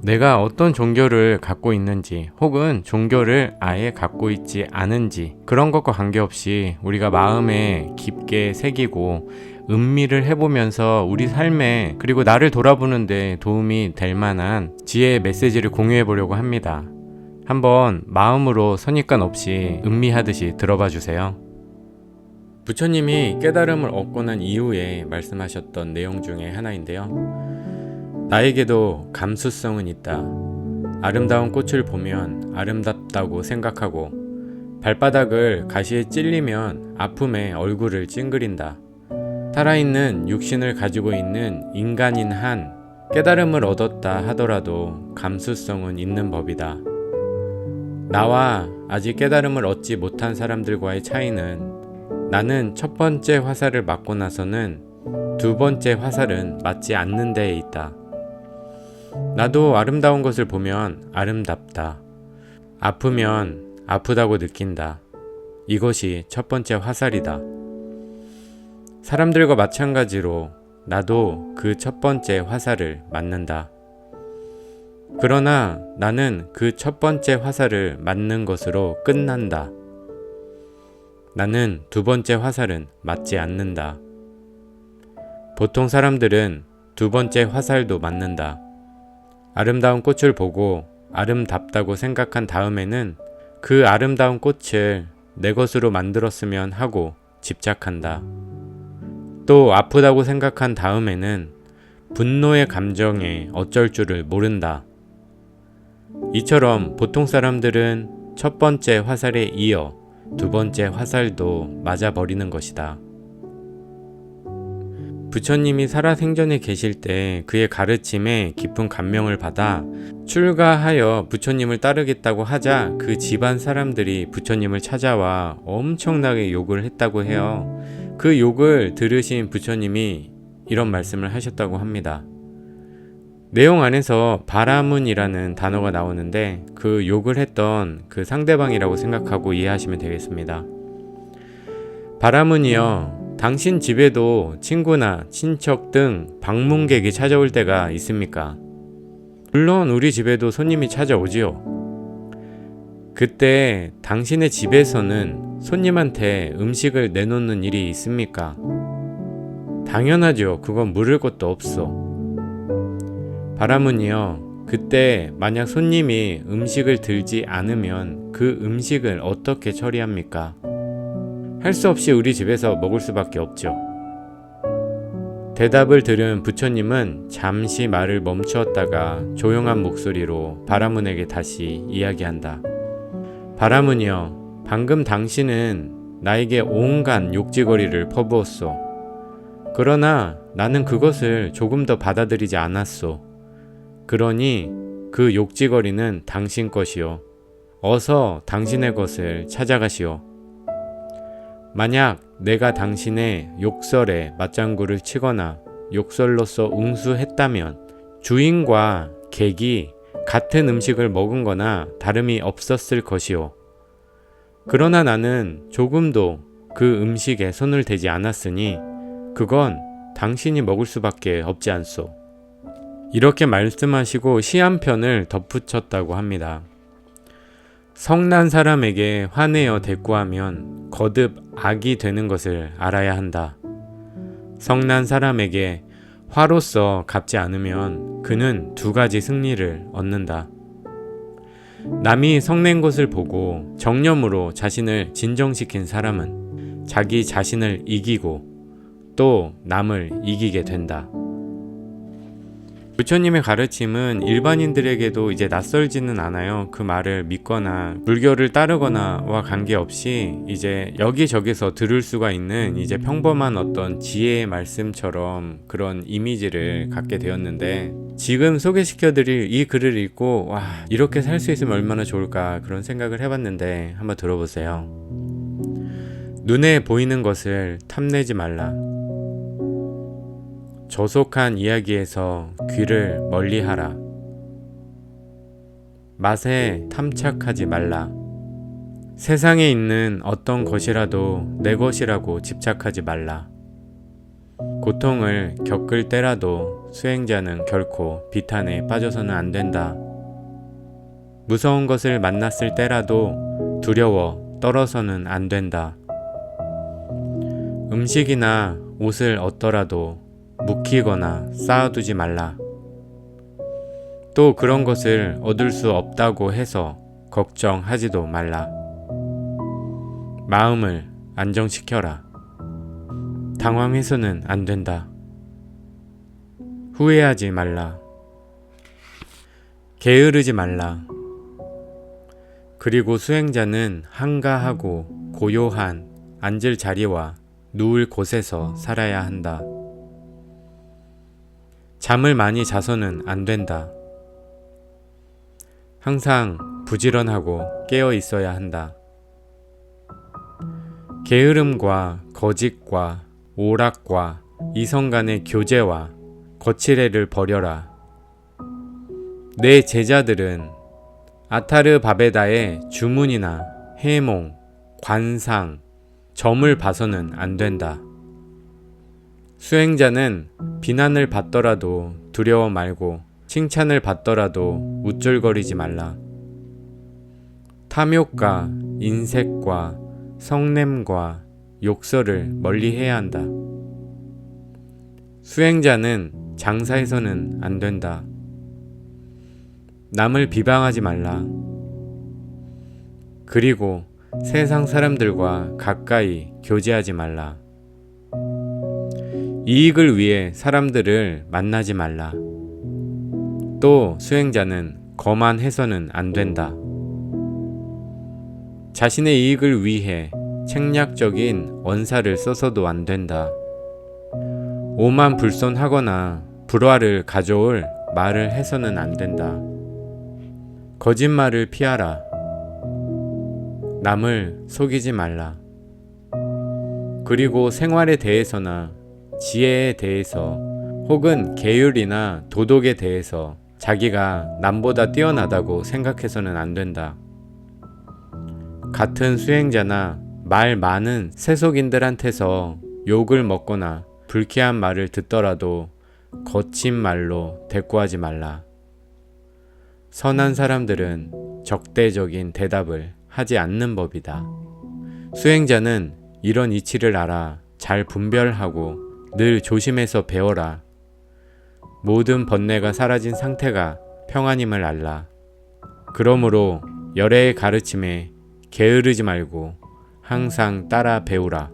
내가 어떤 종교를 갖고 있는지 혹은 종교를 아예 갖고 있지 않은지 그런 것과 관계없이 우리가 마음에 깊게 새기고 음미를 해보면서 우리 삶에 그리고 나를 돌아보는데 도움이 될 만한 지혜의 메시지를 공유해 보려고 합니다. 한번 마음으로 선입관 없이 음미하듯이 들어봐 주세요. 부처님이 깨달음을 얻고 난 이후에 말씀하셨던 내용 중에 하나인데요. 나에게도 감수성은 있다. 아름다운 꽃을 보면 아름답다고 생각하고 발바닥을 가시에 찔리면 아픔에 얼굴을 찡그린다. 살아있는 육신을 가지고 있는 인간인 한 깨달음을 얻었다 하더라도 감수성은 있는 법이다. 나와 아직 깨달음을 얻지 못한 사람들과의 차이는 나는 첫 번째 화살을 맞고 나서는 두 번째 화살은 맞지 않는 데에 있다. 나도 아름다운 것을 보면 아름답다. 아프면 아프다고 느낀다. 이것이 첫 번째 화살이다. 사람들과 마찬가지로 나도 그 첫 번째 화살을 맞는다. 그러나 나는 그 첫 번째 화살을 맞는 것으로 끝난다. 나는 두 번째 화살은 맞지 않는다. 보통 사람들은 두 번째 화살도 맞는다. 아름다운 꽃을 보고 아름답다고 생각한 다음에는 그 아름다운 꽃을 내 것으로 만들었으면 하고 집착한다. 또 아프다고 생각한 다음에는 분노의 감정에 어쩔 줄을 모른다. 이처럼 보통 사람들은 첫 번째 화살에 이어 두 번째 화살도 맞아버리는 것이다. 부처님이 살아생전에 계실 때 그의 가르침에 깊은 감명을 받아 출가하여 부처님을 따르겠다고 하자 그 집안 사람들이 부처님을 찾아와 엄청나게 욕을 했다고 해요. 그 욕을 들으신 부처님이 이런 말씀을 하셨다고 합니다. 내용 안에서 바라문이라는 단어가 나오는데 그 욕을 했던 그 상대방이라고 생각하고 이해하시면 되겠습니다. 바라문이여, 당신 집에도 친구나 친척 등 방문객이 찾아올 때가 있습니까? 물론 우리 집에도 손님이 찾아오지요. 그때 당신의 집에서는 손님한테 음식을 내놓는 일이 있습니까? 당연하죠. 그건 물을 것도 없어. 바라문이여, 그때 만약 손님이 음식을 들지 않으면 그 음식을 어떻게 처리합니까? 할 수 없이 우리 집에서 먹을 수밖에 없죠. 대답을 들은 부처님은 잠시 말을 멈추었다가 조용한 목소리로 바라문에게 다시 이야기한다. 바라문이여, 방금 당신은 나에게 온갖 욕지거리를 퍼부었소. 그러나 나는 그것을 조금 더 받아들이지 않았소. 그러니 그 욕지거리는 당신 것이요. 어서 당신의 것을 찾아가시오. 만약 내가 당신의 욕설에 맞장구를 치거나 욕설로서 응수했다면 주인과 객이 같은 음식을 먹은 거나 다름이 없었을 것이오. 그러나 나는 조금도 그 음식에 손을 대지 않았으니 그건 당신이 먹을 수밖에 없지 않소. 이렇게 말씀하시고 시 한 편을 덧붙였다고 합니다. 성난 사람에게 화내어 대꾸하면 거듭 악이 되는 것을 알아야 한다. 성난 사람에게 화로써 갚지 않으면 그는 두 가지 승리를 얻는다. 남이 성낸 것을 보고 정념으로 자신을 진정시킨 사람은 자기 자신을 이기고 또 남을 이기게 된다. 부처님의 가르침은 일반인들에게도 이제 낯설지는 않아요. 그 말을 믿거나 불교를 따르거나와 관계없이 이제 여기저기서 들을 수가 있는 이제 평범한 어떤 지혜의 말씀처럼 그런 이미지를 갖게 되었는데, 지금 소개시켜드릴 이 글을 읽고 와, 이렇게 살 수 있으면 얼마나 좋을까 그런 생각을 해봤는데 한번 들어보세요. 눈에 보이는 것을 탐내지 말라. 조속한 이야기에서 귀를 멀리하라. 맛에 탐착하지 말라. 세상에 있는 어떤 것이라도 내 것이라고 집착하지 말라. 고통을 겪을 때라도 수행자는 결코 비탄에 빠져서는 안 된다. 무서운 것을 만났을 때라도 두려워 떨어서는 안 된다. 음식이나 옷을 얻더라도 묵히거나 쌓아두지 말라. 또 그런 것을 얻을 수 없다고 해서 걱정하지도 말라. 마음을 안정시켜라. 당황해서는 안 된다. 후회하지 말라. 게으르지 말라. 그리고 수행자는 한가하고 고요한 앉을 자리와 누울 곳에서 살아야 한다. 잠을 많이 자서는 안 된다. 항상 부지런하고 깨어 있어야 한다. 게으름과 거짓과 오락과 이성 간의 교제와 거칠애를 버려라. 내 제자들은 아타르바베다의 주문이나 해몽, 관상, 점을 봐서는 안 된다. 수행자는 비난을 받더라도 두려워 말고 칭찬을 받더라도 우쭐거리지 말라. 탐욕과 인색과 성냄과 욕설을 멀리해야 한다. 수행자는 장사해서는 안 된다. 남을 비방하지 말라. 그리고 세상 사람들과 가까이 교제하지 말라. 이익을 위해 사람들을 만나지 말라. 또 수행자는 거만해서는 안 된다. 자신의 이익을 위해 책략적인 언사를 써서도 안 된다. 오만불손하거나 불화를 가져올 말을 해서는 안 된다. 거짓말을 피하라. 남을 속이지 말라. 그리고 생활에 대해서나 지혜에 대해서 혹은 계율이나 도덕에 대해서 자기가 남보다 뛰어나다고 생각해서는 안 된다. 같은 수행자나 말 많은 세속인들한테서 욕을 먹거나 불쾌한 말을 듣더라도 거친 말로 대꾸하지 말라. 선한 사람들은 적대적인 대답을 하지 않는 법이다. 수행자는 이런 이치를 알아 잘 분별하고 늘 조심해서 배워라. 모든 번뇌가 사라진 상태가 평안임을 알라. 그러므로 열애의 가르침에 게으르지 말고 항상 따라 배우라.